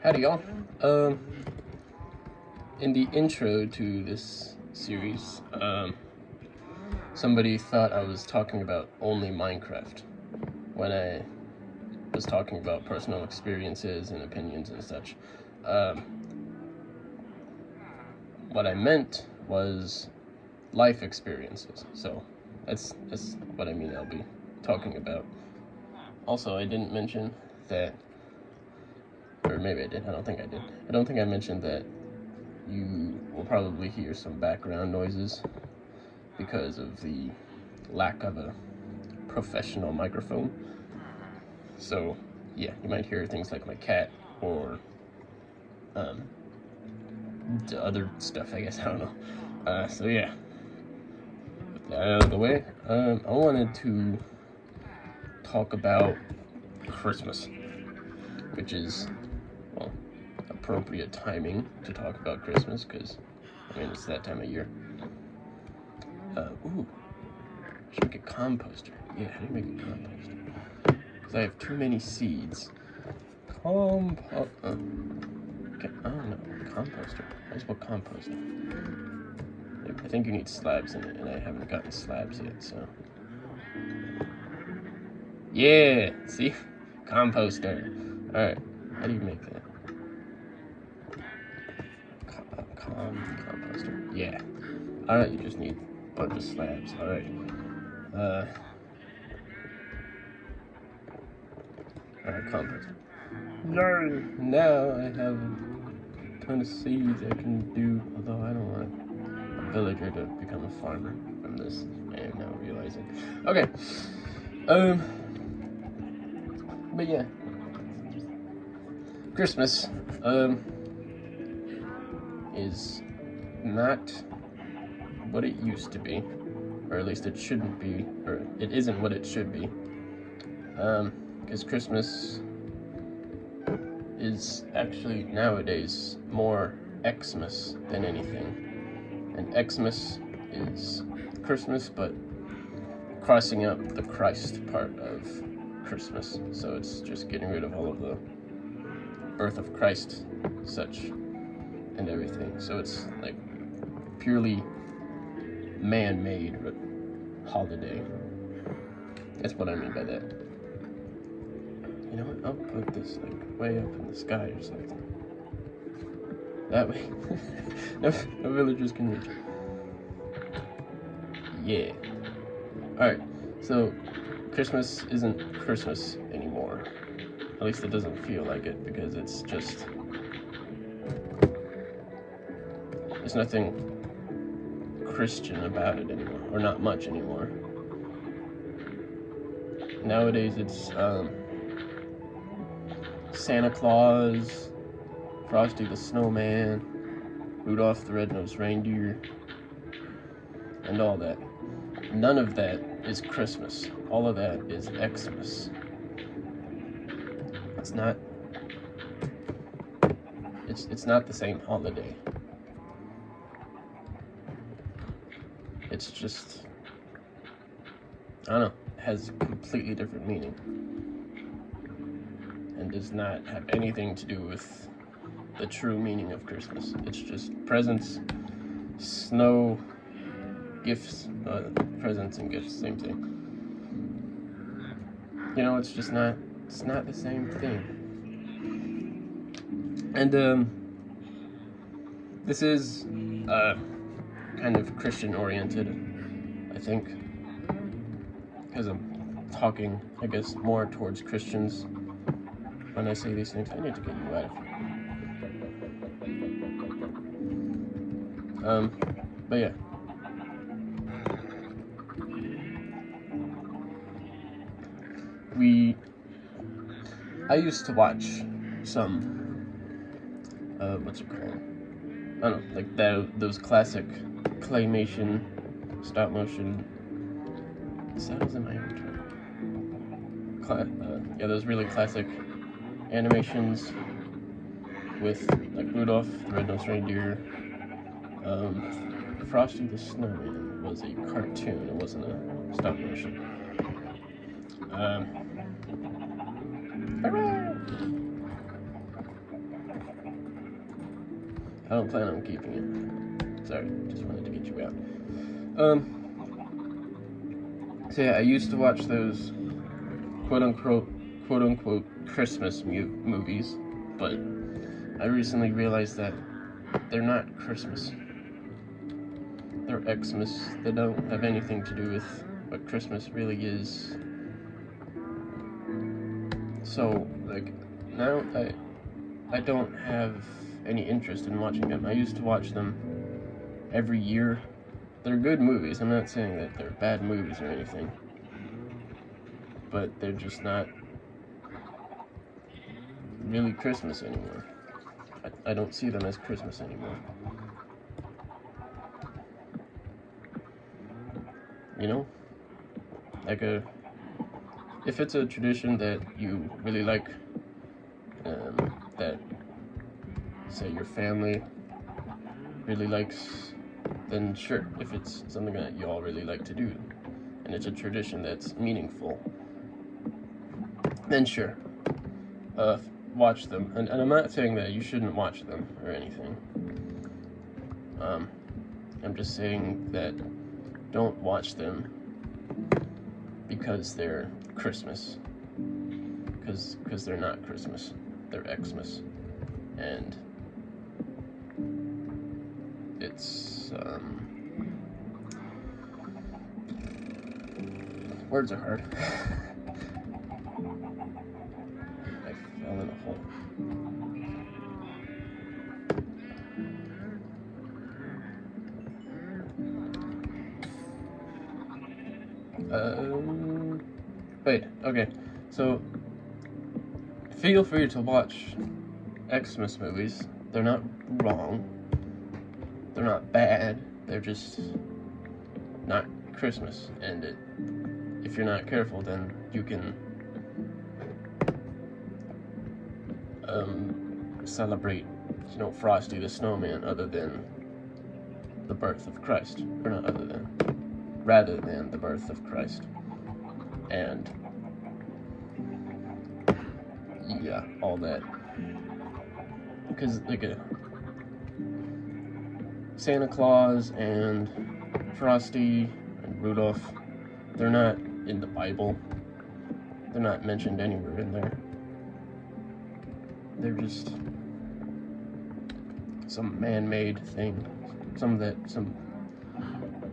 Howdy, y'all. In the intro to this series, somebody thought I was talking about only Minecraft when I was talking about personal experiences and opinions and such. What I meant was life experiences. So that's what I mean I'll be talking about. Also, I didn't mention that, or maybe I did, I don't think I did. I don't think I mentioned that you will probably hear some background noises because of the lack of a professional microphone. So yeah, you might hear things like my cat or the other stuff, I guess, I don't know. So yeah, with that out of the way, I wanted to talk about Christmas, which is, well, appropriate timing to talk about Christmas because, I mean, it's that time of year. Ooh, I should make a composter. Yeah, how do you make a composter? Because I have too many seeds. Okay, I don't know, composter. Might as well compost. I think you need slabs in it, and I haven't gotten slabs yet, so. Yeah, see? Composter. Alright, how do you make that? Composter. Yeah. Alright, you just need a bunch of slabs. Alright. Alright, composter. Yay! Now I have a ton of seeds I can do, although I don't want a villager to become a farmer from this. I am now realizing. Okay. But yeah. Christmas, is not what it used to be, or at least it shouldn't be, or it isn't what it should be. Because Christmas is actually nowadays more Xmas than anything. And Xmas is Christmas, but crossing out the Christ part of Christmas. So it's just getting rid of all of the birth of Christ, such, and everything. So it's like purely man-made holiday. That's what I mean by that. You know what? I'll put this like way up in the sky or something. That way, no villagers can reach it. Yeah. Alright, so Christmas isn't Christmas anymore. At least it doesn't feel like it, because it's just, there's nothing Christian about it anymore, or not much anymore. Nowadays it's Santa Claus, Frosty the Snowman, Rudolph the Red-Nosed Reindeer, and all that. None of that is Christmas. All of that is Xmas. It's not the same holiday. It's just, I don't know, has completely different meaning. And does not have anything to do with the true meaning of Christmas. It's just presents, snow, gifts, presents and gifts, same thing. You know, it's just not, it's not the same thing. And this is kind of Christian oriented, I think, because I'm talking, I guess, more towards Christians when I say these things. I need to get you out of here. But yeah. I used to watch some, what's it called? I don't know, like those classic claymation, stop motion. Sounds in my own yeah, those really classic animations with like Rudolph the Red-Nosed Reindeer. Frosty the Snowman was a cartoon, it wasn't a stop motion. I don't plan on keeping it. Sorry, just wanted to get you out. So yeah, I used to watch those quote unquote Christmas movies, but I recently realized that they're not Christmas. They're Xmas. They don't have anything to do with what Christmas really is. So, like, now I don't have any interest in watching them. I used to watch them every year. They're good movies. I'm not saying that they're bad movies or anything. But they're just not really Christmas anymore. I don't see them as Christmas anymore. You know? Like if it's a tradition that you really like, that, say, your family really likes, then sure. If it's something that you all really like to do, and it's a tradition that's meaningful, then sure, watch them. And I'm not saying that you shouldn't watch them or anything. I'm just saying that don't watch them because they're Christmas. Because they're not Christmas. They're Xmas. And it's, words are hard. I fell in a hole. Wait, okay. So, feel free to watch Xmas movies. They're not wrong. They're not bad. They're just not Christmas. And if you're not careful, then you can celebrate, Frosty the Snowman other than the birth of Christ. Or not rather than the birth of Christ. And yeah, all that. Because like Santa Claus and Frosty and Rudolph, they're not in the Bible. They're not mentioned anywhere in there. They're just some man-made thing. Some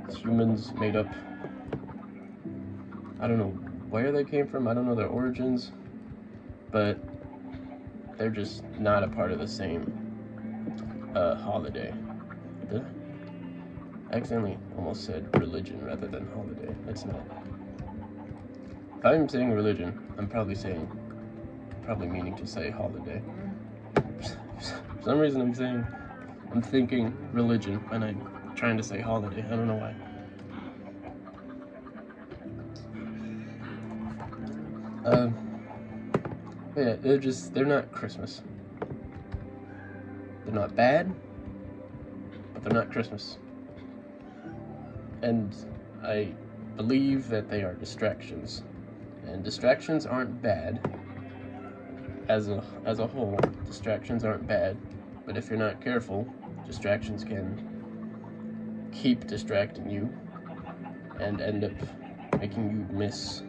humans made up. I don't know where they came from. I don't know their origins. But they're just not a part of the same holiday. I accidentally almost said religion rather than holiday. It's not. If I'm saying religion, I'm probably meaning to say holiday. For some reason I'm thinking religion when I'm trying to say holiday. I don't know why. Yeah, they're not Christmas. They're not bad, but they're not Christmas. And I believe that they are distractions. And distractions aren't bad. As a whole, distractions aren't bad. But if you're not careful, distractions can keep distracting you and end up making you miss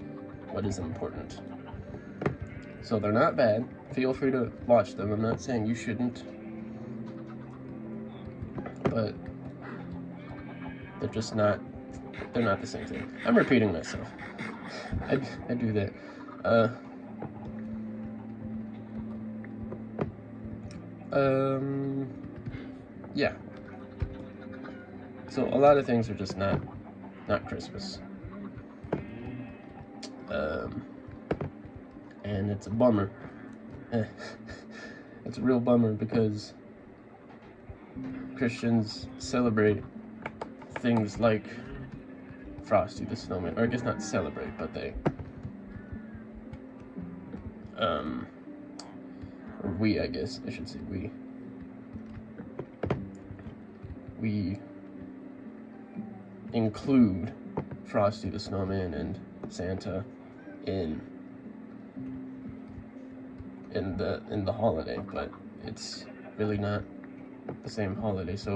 what is important. So they're not bad. Feel free to watch them. I'm not saying you shouldn't. But they're just not, they're not the same thing. I'm repeating myself. I do that. Yeah. So a lot of things are just not Christmas. And it's a bummer. It's a real bummer because Christians celebrate things like Frosty the Snowman, or I guess not celebrate, but they, or we, I guess, I should say we include Frosty the Snowman and Santa in the holiday, but it's really not the same holiday. So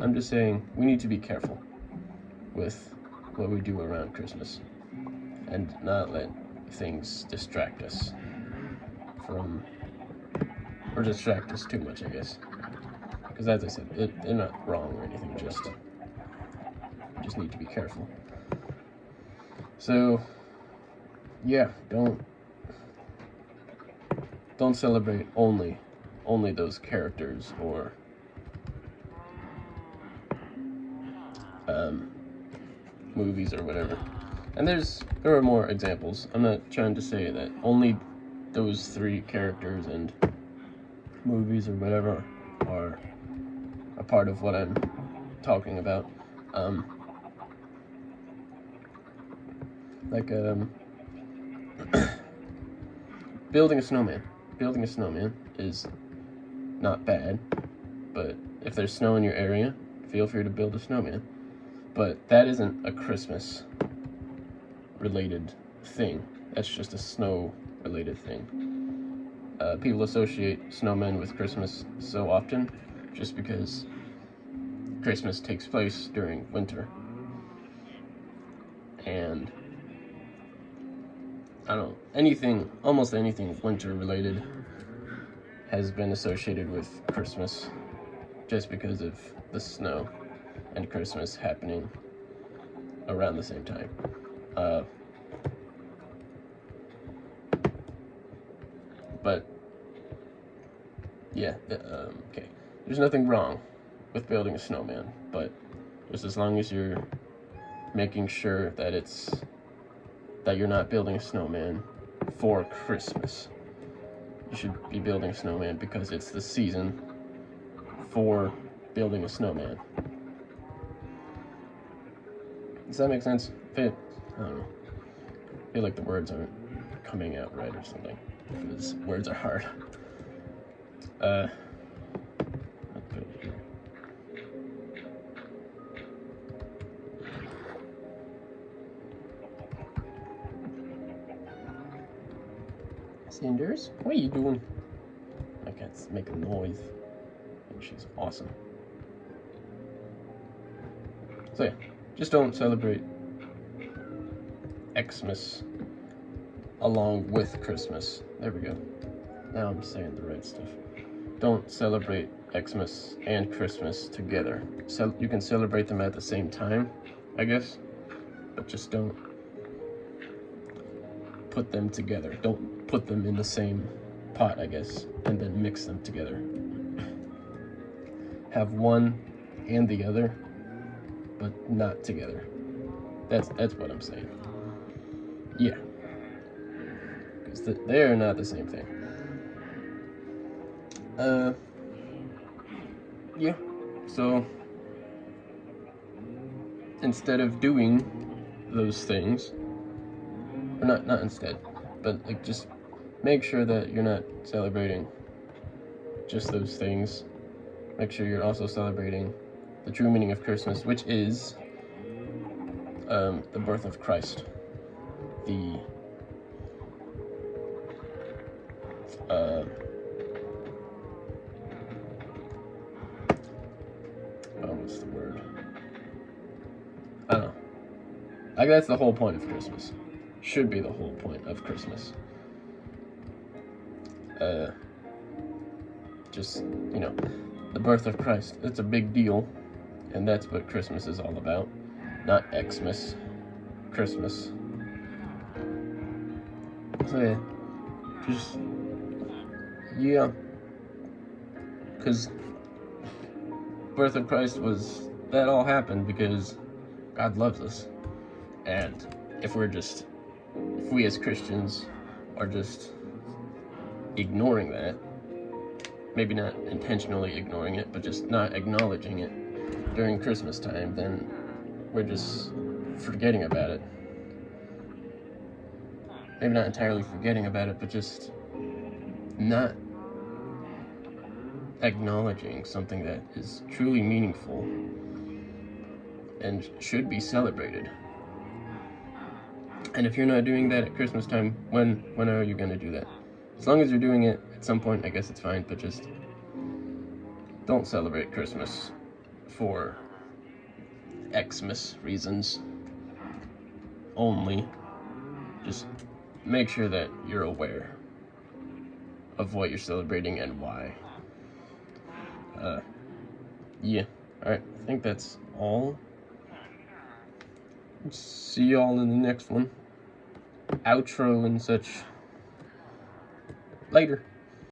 I'm just saying we need to be careful with what we do around Christmas and not let things distract us or distract us too much, I guess. Because as I said, they're not wrong or anything, just need to be careful. So, yeah, don't celebrate only those characters or movies or whatever. And there are more examples. I'm not trying to say that only those 3 characters and movies or whatever are a part of what I'm talking about. Building a snowman. Building a snowman is not bad, but if there's snow in your area, feel free to build a snowman. But that isn't a Christmas related thing. That's just a snow related thing. People associate snowmen with Christmas so often just because Christmas takes place during winter. And I don't know, almost anything winter related has been associated with Christmas just because of the snow and Christmas happening around the same time. But yeah, okay. There's nothing wrong with building a snowman, but just as long as you're making sure that you're not building a snowman for Christmas. You should be building a snowman because it's the season for building a snowman. Does that make sense? I don't know. I feel like the words aren't coming out right or something, because words are hard. I'll put it here. Cinders, what are you doing? My cat's making noise, and she's awesome. So yeah, just don't celebrate Xmas along with Christmas. There we go. Now I'm saying the right stuff. Don't celebrate Xmas and Christmas together. You can celebrate them at the same time, I guess, but just don't put them together. Don't put them in the same pot, I guess, and then mix them together. Have one and the other, but not together. That's what I'm saying. Yeah. Because they're not the same thing. Yeah. So, instead of doing those things, or not instead, but like just make sure that you're not celebrating just those things. Make sure you're also celebrating the true meaning of Christmas, which is the birth of Christ. What's the word? I don't know. Like, that's the whole point of Christmas. Should be the whole point of Christmas. Just, the birth of Christ. It's a big deal, and that's what Christmas is all about. Not Xmas. Christmas. So yeah, because birth of Christ that all happened because God loves us, and if we as Christians are just ignoring that, maybe not intentionally ignoring it, but just not acknowledging it during Christmas time, then we're just forgetting about it. Maybe not entirely forgetting about it, but just not acknowledging something that is truly meaningful and should be celebrated. And if you're not doing that at Christmas time, when are you going to do that? As long as you're doing it at some point, I guess it's fine, but just don't celebrate Christmas for Xmas reasons only. Just make sure that you're aware of what you're celebrating and why. Yeah. Alright, I think that's all. See y'all in the next one. Outro and such. Later.